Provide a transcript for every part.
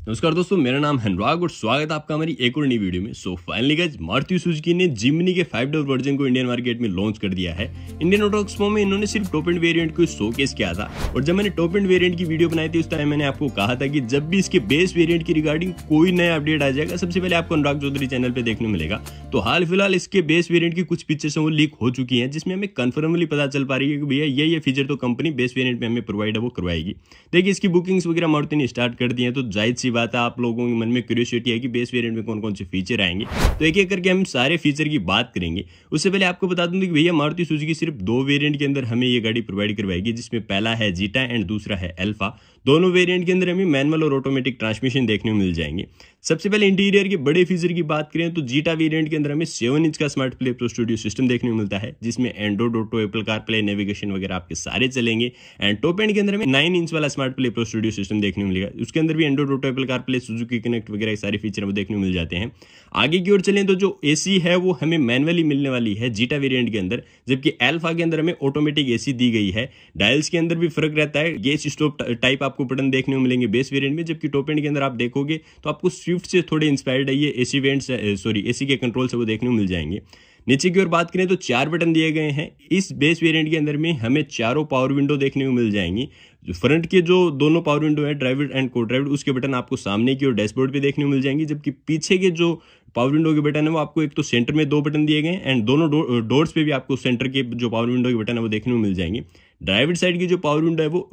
नमस्कार दोस्तों, मेरा नाम है अनुराग और स्वागत है आपका हमारी एक और नई वीडियो में। फाइनली गाइस, मारुति सुजुकी ने जिमनी के 5 डोर वर्जन को इंडियन मार्केट में लॉन्च कर दिया है। इंडियन ऑटो एक्सपो में इन्होंने सिर्फ टॉप एंड वेरिएंट को शोकेस किया था और जब मैंने टॉप एंड वेरिएंट की वीडियो बनाई थी उस टाइम मैंने आपको कहा था कि जब भी इसके बेस वेरिएंट की रिगार्डिंग कोई नया अपडेट आ जाएगा सबसे पहले आपको अनुराग चौधरी चैनल पे देखने मिलेगा। तो हाल फिलहाल इसके बेस वेरिएंट की कुछ पिक्चर्स वो लीक हो चुकी है, जिसमें हमें कन्फर्मली पता चल पा रही है कि भैया ये फीचर तो कंपनी बेस वेरिएंट में हमें प्रोवाइड है वो करवाएगी। देखिए, इसकी बुकिंग्स वगैरह मारुति ने स्टार्ट कर दी है, तो जाहिर सी बात है आप लोगों मन में क्यूरियोसिटी है कि बेस वेरिएंट में कौन कौन से फीचर आएंगे। तो एक एक करके हम सारे फीचर की बात करेंगे। उससे पहले आपको बता दूं कि भैया मारुति सुजुकी सिर्फ 2 वेरिएंट के अंदर हमें ये गाड़ी प्रोवाइड करवाएगी, जिसमें पहला है जीटा एंड दूसरा है अल्फा। दोनों वेरिएंट के अंदर हमें मैनुअल और ऑटोमेटिक ट्रांसमिशन देखने को मिल जाएंगे। सबसे पहले इंटीरियर के बड़े फीचर की बात करें तो जीटा वेरिएंट के अंदर हमें 7 इंच का smart play pro studio system देखने को मिलता है, जिसमें Android auto, Apple CarPlay, navigation वगैरह आपके सारे चलेंगे। एंड टॉप एंड के अंदर हमें 9 इंच वाला smart play pro studio system देखने को मिलेगा। उसके अंदर भी Android auto, Apple CarPlay, Suzuki connect वगैरह सारे फीचर वो देखने को मिल जाते हैं। आगे की ओर चलें तो जो एसी है वो हमें मैनुअली मिलने वाली है जीटा वेरिएंट के अंदर, जबकि अल्फा के अंदर हमें ऑटोमेटिक एसी दी गई है। डायल्स के अंदर भी फर्क रहता है, गैस स्टोव टाइप आपको बटन देखने को मिलेंगे बेस वेरिएंट में, जबकि टॉप एंड के अंदर आप देखोगे तो आपको स्विफ्ट से थोड़े इंस्पायर्ड है ये एसी वेंट्स एसी के कंट्रोल से वो देखने को मिल जाएंगे। नीचे की ओर बात करें तो 4 बटन दिए गए हैं। इस बेस वेरिएंट के अंदर में हमें चारों पावर विंडो देखने को मिल जाएंगी। जो फ्रंट के जो दोनों पावर विंडो है, ड्राइवर एंड को ड्राइवर, उसके बटन आपको सामने की ओर डैशबोर्ड पे देखने को मिल जाएंगी, जबकि पीछे के जो पावर विंडो के बटन है वो आपको एक तो सेंटर में 2 बटन दिए गए हैं एंड दोनों डोर्स पे भी आपको सेंटर के जो पावर विंडो के बटन है वो देखने को मिल जाएंगे। ड्राइवर साइड की जो पावर विंडो है वो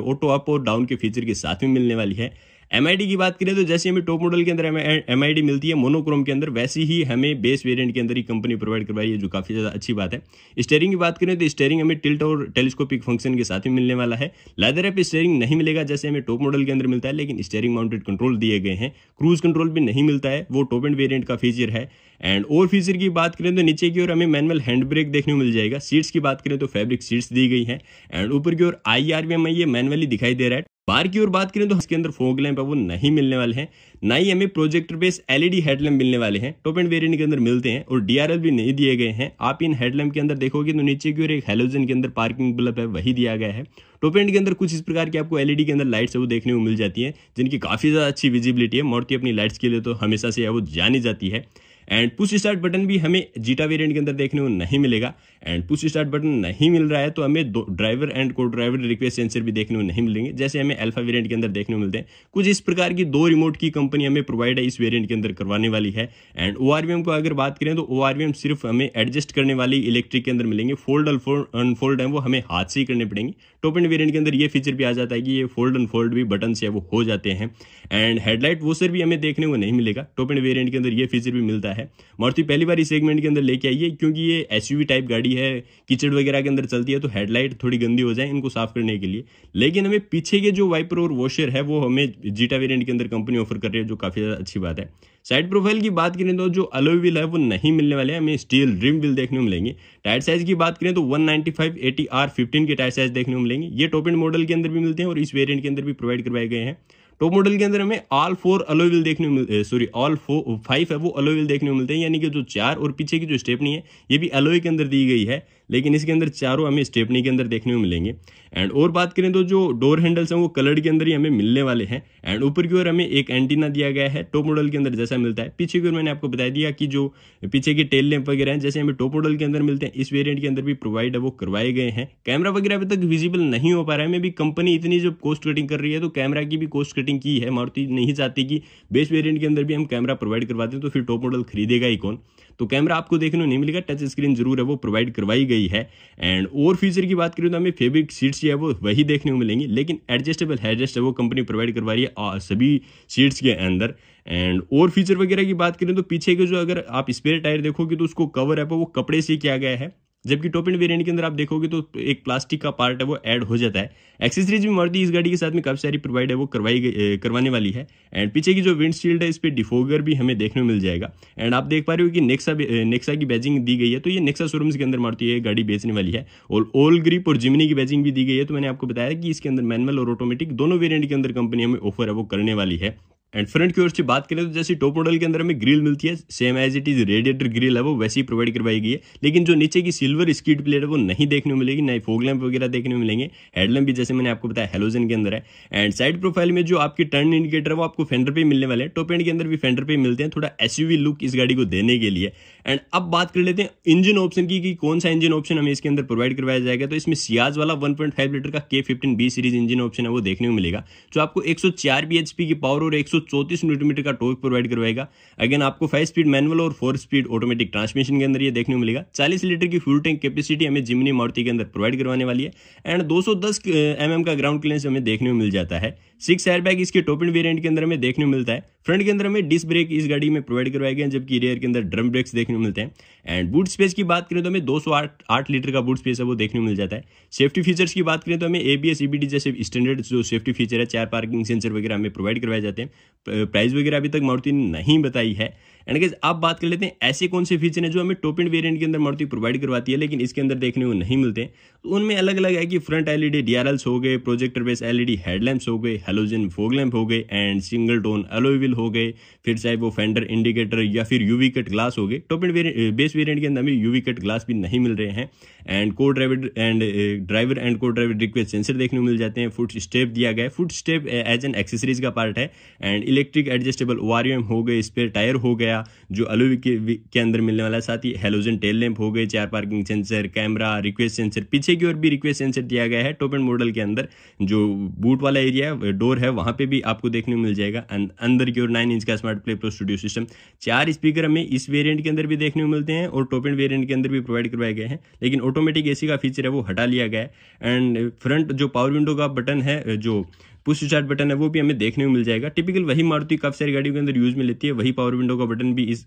ऑटो अप और डाउन के फीचर के साथ में मिलने वाली है। एमआईडी की बात करें तो जैसे हमें टॉप मॉडल के अंदर एमआईडी मिलती है मोनोक्रोम के अंदर, वैसी ही हमें बेस वेरिएंट के अंदर ही कंपनी प्रोवाइड करवाई है, जो काफी ज्यादा अच्छी बात है। स्टीयरिंग की बात करें तो स्टीयरिंग हमें टिल्ट और टेलीस्कोपिक फंक्शन के साथ ही मिलने वाला है। लेदर रैप स्टीयरिंग नहीं मिलेगा जैसे हमें टॉप मॉडल के अंदर मिलता है, लेकिन स्टीयरिंग माउंटेड कंट्रोल दिए गए हैं। क्रूज कंट्रोल भी नहीं मिलता है, वो टॉप एंड वेरिएंट का फीचर है। एंड और फीचर की बात करें तो नीचे की ओर हमें मैनुअल हैंड ब्रेक देखने को मिल जाएगा। सीट्स की बात करें तो फैब्रिक सीट्स दी गई है एंड ऊपर की ओर IRVM ये मैनुअली दिखाई दे रहा है। बाहर की ओर बात करें तो इसके अंदर फॉग लैंप है वो नहीं मिलने वाले हैं, ना ही हमें प्रोजेक्टर बेस LED हेडलैम्प मिलने वाले हैं। टॉप एंड वेरिएंट के अंदर मिलते हैं और DRL भी नहीं दिए गए हैं। आप इन हेडलैम्प के अंदर देखोगे तो नीचे की ओर एक हैलोजन के अंदर पार्किंग बल्ब है वही दिया गया है। टॉप एंड के अंदर कुछ इस प्रकार की आपको LED के अंदर लाइट्स है वो देखने को मिल जाती है, जिनकी काफी ज्यादा अच्छी विजिबिलिटी है। मारुति अपनी लाइट्स के लिए तो हमेशा से है वो जानी जाती है। एंड पुश स्टार्ट बटन भी हमें जीटा वेरिएंट के अंदर देखने को नहीं मिलेगा। एंड पुश स्टार्ट बटन नहीं मिल रहा है तो हमें ड्राइवर एंड को ड्राइवर रिक्वेस्ट सेंसर भी देखने को नहीं मिलेंगे, जैसे हमें अल्फा वेरिएंट के अंदर देखने को मिलते हैं। कुछ इस प्रकार की 2 रिमोट की कंपनी हमें प्रोवाइड है इस वेरिएंट के अंदर करवाने वाली है। एंड ORVM को अगर बात करें तो ORVM सिर्फ हमें एडजस्ट करने वाली इलेक्ट्रिक के अंदर मिलेंगे। फोल्ड अनफोल्ड है वो हमें हाथ से ही करने पड़ेंगे। टॉप एंड वेरिएंट के अंदर ये फीचर भी आ जाता है कि ये फोल्ड अनफोल्ड भी बटन से वो हो जाते हैं। एंड हेडलाइट वॉशर भी हमें देखने को नहीं मिलेगा। टॉप एंड वेरिएंट के अंदर ये फीचर भी मिलता है। मारुति पहली बार इस सेगमेंट के अंदर लेके आई है, क्योंकि ये SUV टाइप गाड़ी है, कीचड़ वगैरह के अंदर चलती है तो हेडलाइट थोड़ी गंदी हो जाए इनको साफ करने के लिए। लेकिन हमें पीछे के जो वाइपर और वॉशर है वो हमें जीटा वेरिएंट के अंदर कंपनी ऑफर कर रही है, जो काफी ज्यादा अच्छी बात है। साइड प्रोफाइल की बात करें तो जो अलॉय व्हील है वो नहीं मिलने वाले हैं, हमें स्टील रिम व्हील देखने को मिलेंगे। टायर साइज की बात करें तो 195/80R15 के टायर साइज देखने को मिलेंगे। ये टॉप एंड मॉडल के अंदर भी मिलते हैं और इस वेरिएंट के अंदर भी प्रोवाइड करवाए गए हैं। टॉप मॉडल के अंदर हमें ऑल 4 अलॉय व्हील देखने को मिलते ऑल 5 है वो अलॉय व्हील देखने को मिलते हैं, यानी कि जो 4 और पीछे की जो स्टेपनी है ये भी अलॉय के अंदर दी गई है, लेकिन इसके अंदर चारों हमें स्टेपनी के अंदर देखने को मिलेंगे। एंड और बात करें तो जो डोर हैंडल्स हैं वो कलर्ड के अंदर ही हमें मिलने वाले हैं। एंड ऊपर की ओर हमें एक एंटीना दिया गया है टॉप मॉडल के अंदर जैसा मिलता है। पीछे की ओर मैंने आपको बता दिया कि जो पीछे के टेल लैंप वगैरह हैं जैसे हमें टॉप मॉडल के अंदर मिलते हैं, इस वेरिएंट के अंदर भी प्रोवाइड है वो करवाए गए हैं। कैमरा वगैरह अभी तक विजिबल नहीं हो पा रहा है, मे भी कंपनी इतनी जब कॉस्ट कटिंग कर रही है तो कैमरा की भी कॉस्ट कटिंग की है। मारुति नहीं चाहती कि बेस वेरिएंट के अंदर भी हम कैमरा प्रोवाइड करवा दें तो फिर टॉप मॉडल खरीदेगा ही कौन। तो कैमरा आपको देखने को नहीं मिलेगा, टच स्क्रीन जरूर है वो प्रोवाइड करवाई गई है। एंड और फीचर की बात करें तो हमें फैब्रिक सीट्स है वो वही देखने को मिलेंगी, लेकिन एडजस्टेबल हेडरेस्ट है वो कंपनी प्रोवाइड करवा रही है सभी सीट्स के अंदर। एंड और फीचर वगैरह की बात करें तो पीछे के जो अगर आप स्पेयर टायर देखोगे तो उसको कवर है वो कपड़े से किया गया है, जबकि टॉप एंड वेरिएंट के अंदर आप देखोगे तो एक प्लास्टिक का पार्ट है वो ऐड हो जाता है। एक्सेसरीज भी मारुति इस गाड़ी के साथ में काफी सारी प्रोवाइड है वो करवाने वाली है। एंड पीछे की जो विंडशील्ड है इस पे डिफोगर भी हमें देखने को मिल जाएगा। एंड आप देख पा रहे हो कि नेक्सा की बैजिंग दी गई है, तो ये नेक्सा शोरूम्स के अंदर मारुति ये गाड़ी बेचने वाली है। और ऑल ग्रिप और जिमनी की बैजिंग भी दी गई है। तो मैंने आपको बताया कि इसके अंदर मैनुअल और ऑटोमेटिक दोनों वेरिएंट के अंदर कंपनी हमें ऑफर है वो करने वाली है। एंड फ्रंट की ओर से बात करें तो जैसे टॉप मॉडल के अंदर हमें ग्रिल मिलती है, same as it is radiator grill है वो वैसे ही प्रोवाइड करवाई गई है, लेकिन जो नीचे की सिल्वर स्किड प्लेट है वो नहीं देखने को मिलेगी, ना फॉग लैंप वगैरह देखने को मिलेंगे। हेडलैम्प भी जैसे मैंने आपको बताया हेलोजन के अंदर है। एंड साइड प्रोफाइल में जो आपके टर्न इंडिकेटर है वो आपको फेंडर पे मिलने वाले हैं, टॉप एंड के अंदर भी फेंडर पे मिलते हैं, थोड़ा एसयूवी लुक इस गाड़ी को देने के लिए। एंड अब बात कर लेते हैं इंजन ऑप्शन की कि कौन सा इंजन ऑप्शन हमें इसके अंदर प्रोवाइड करवाया जाएगा। तो इसमें सियाज वाला 1.5 लीटर का K15B सीरीज इंजन ऑप्शन है वो देखने को मिलेगा, जो आपको 104 bhp की पावर और 134 न्यूटन का टॉर्क प्रोवाइड करवाएगा। अगेन आपको 5 स्पीड मैनुअल और 4 स्पीड ऑटोमेटिक ट्रांसमिशन के अंदर ये देखने को मिलेगा। 40 लीटर की फ्यूल टैंक कैपेसिटी हमें जिमनी मारुति के अंदर प्रोवाइड करवाने वाली है। एंड 210 mm का ग्राउंड क्लियरेंस हमें देखने को मिल जाता है। 6 एयरबैग इसके टॉप एंड वेरिएंट के अंदर हमें देखने को मिलता है। फ्रंट के अंदर हमें डिस्क ब्रेक इस गाड़ी में प्रोवाइड करवाए गए हैं, जबकि रियर के अंदर ड्रम ब्रेक्स देखने को मिलते हैं। एंड बूट स्पेस की बात करें तो हमें 208 लीटर का बूट स्पेस है वो देखने को मिल जाता है। सेफ्टी फीचर्स की बात करें तो हमें ABS EBD जैसे स्टैंडर्ड जो सेफ्टी फीचर है, 4 पार्किंग सेंसर वगैरह हमें प्रोवाइड करवाए जाते हैं। प्राइस वगैरह अभी तक मारुति ने नहीं बताई है। एंड गाइस आप बात कर लेते हैं ऐसे कौन से फीचर हैं जो हमें टॉप एंड वेरिएंट के अंदर मारुति प्रोवाइड करवाती है लेकिन इसके अंदर देखने को नहीं मिलते। तो उनमें अलग अलग है कि फ्रंट LED DRLs हो गए, प्रोजेक्टर बेस LED हेडलैम्प्स हो गए, हेलोजन फॉग लैंप हो गए, and single tone alloy wheel हो गए, फिर चाहे वो फेंडर इंडिकेटर या फिर UV कट ग्लास हो गए। टॉप एंड बेस वेरिएंट के अंदर हमें UV कट ग्लास भी नहीं मिल रहे हैं। एंड को ड्राइवर एंड को ड्राइवर रिक्वेस्ट सेंसर देखने को मिल जाते हैं। फुट स्टेप दिया गया है, foot step as an accessories का पार्ट है। एंड इलेक्ट्रिक एडजस्टेबल ORM हो गए, स्पेयर टायर हो गया जो अलॉय के अंदर मिलने वाला है। साथ ही हेलोजन टेल लैंप हो गए, 4 parking sensor, camera, request sensor, पीछे की ओर भी रिक्वेस्ट सेंसर दिया गया है। टॉप एंड मॉडल के अंदर जो बूट वाला एरिया है, डोर है, वहां पे भी आपको देखने को मिल जाएगा। अंदर की ओर 9 इंच का smart play pro studio system. 4 speaker हमें इस वेरिएंट के अंदर भी देखने को मिलते हैं और टॉप एंड वेरिएंट के अंदर भी प्रोवाइड करवाए गए हैं, लेकिन ऑटोमेटिक AC का फीचर है वो हटा लिया गया है। एंड फ्रंट जो पावर विंडो का बटन है, जो पुश स्टार्ट बटन है, वो भी हमें देखने को मिल जाएगा। टिपिकल वही मारुति काफी सारी गाड़ियों के अंदर यूज में लेती है, वही पावर विंडो का बटन भी इस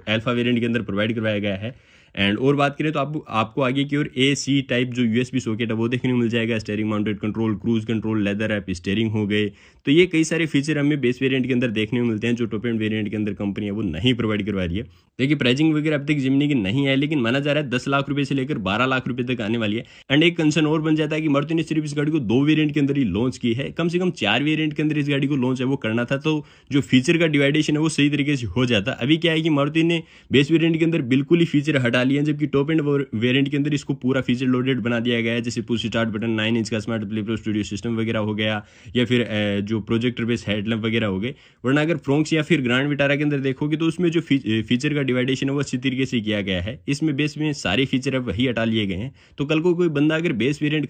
अल्फा वेरिएंट के अंदर प्रोवाइड करवाया गया है। एंड और बात करें तो आपको आगे की ओर AC टाइप जो USB सॉकेट है वो देखने को मिल जाएगा। Steering mounted control, cruise control, leather app steering हो गए। तो ये कई सारे फीचर हमें बेस वेरिएंट के अंदर देखने को मिलते हैं जो टॉप एंड वेरिएंट के अंदर कंपनी है वो नहीं प्रोवाइड करवा रही है। देखिए प्राइसिंग वगैरह अब तक जिमनी की नहीं है, लेकिन माना जा रहा है 10 लाख रुपए से लेकर 12 लाख रुपए तक आने वाली है। एंड एक कंसर्न और बन जाता है कि मारुति ने सिर्फ इस गाड़ी को 2 वेरिएंट के अंदर ही लॉन्च की है, कम से कम 4 वेरिएंट के अंदर इस गाड़ी को लॉन्च है वो करना था, तो जो फीचर का डिवाइडेशन है वो सही तरीके से हो जाता। अभी क्या है कि मारुति ने बेस वेरिएंट के अंदर बिल्कुल ही फीचर हटा लिए हैं, जबकि टॉप एंड वेरिएंट के अंदर इसको पूरा फीचर लोडेड बना दिया गया है। जैसे पुश स्टार्ट बटन, 9 इंच का smart play pro studio system वगैरह हो गया, या फिर जो प्रोजेक्टर बेस हेडलैम्प वगैरह हो गए। वरना अगर फ्रोंक्स या फिर ग्रैंड विटारा के अंदर देखोगे तो उसमें जो फीचर का डिवाइडेशन है वो अच्छी तरीके से किया गया है। इसमें बेस में सारे फीचर अब वही हटा लिए गए हैं। तो कल को कोई बंदा अगर बेस वेरिएंट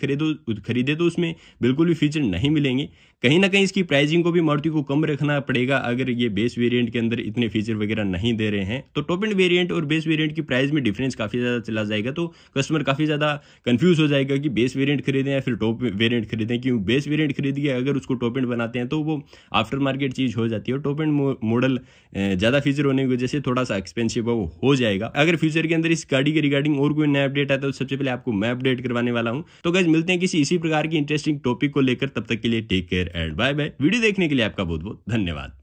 खरीदे तो उसमें बिल्कुल भी फीचर नहीं मिलेंगे। कहीं ना कहीं इसकी प्राइसिंग को भी मारुति को कम रखना पड़ेगा अगर ये बेस वेरिएंट के अंदर इतने फीचर वगैरह नहीं दे रहे हैं। तो टॉप एंड वेरिएंट और बेस वेरिएंट की प्राइस में डिफरेंस काफी ज्यादा चला जाएगा, तो कस्टमर काफी ज्यादा कंफ्यूज हो जाएगा कि बेस वेरिएंट खरीदें या फिर टॉप वेरिएंट खरीदें। क्यों बेस वेरिएंट खरीद के अगर उसको टॉप एंड बनाते हैं तो वो आफ्टर मार्केट चीज हो जाती है, और टॉप एंड मॉडल ज्यादा फीचर होने की वजह से थोड़ा सा एक्सपेंसिव वो हो जाएगा। अगर फ्यूचर के अंदर इस गाड़ी के रिगार्डिंग और कोई नया अपडेट आता है तो सबसे पहले आपको मैं अपडेट करवाने वाला हूं। तो गाइस मिलते हैं किसी इसी प्रकार की इंटरेस्टिंग टॉपिक को लेकर, तब तक के लिए take care and bye bye. Video देखने के लिए आपका बहुत बहुत धन्यवाद।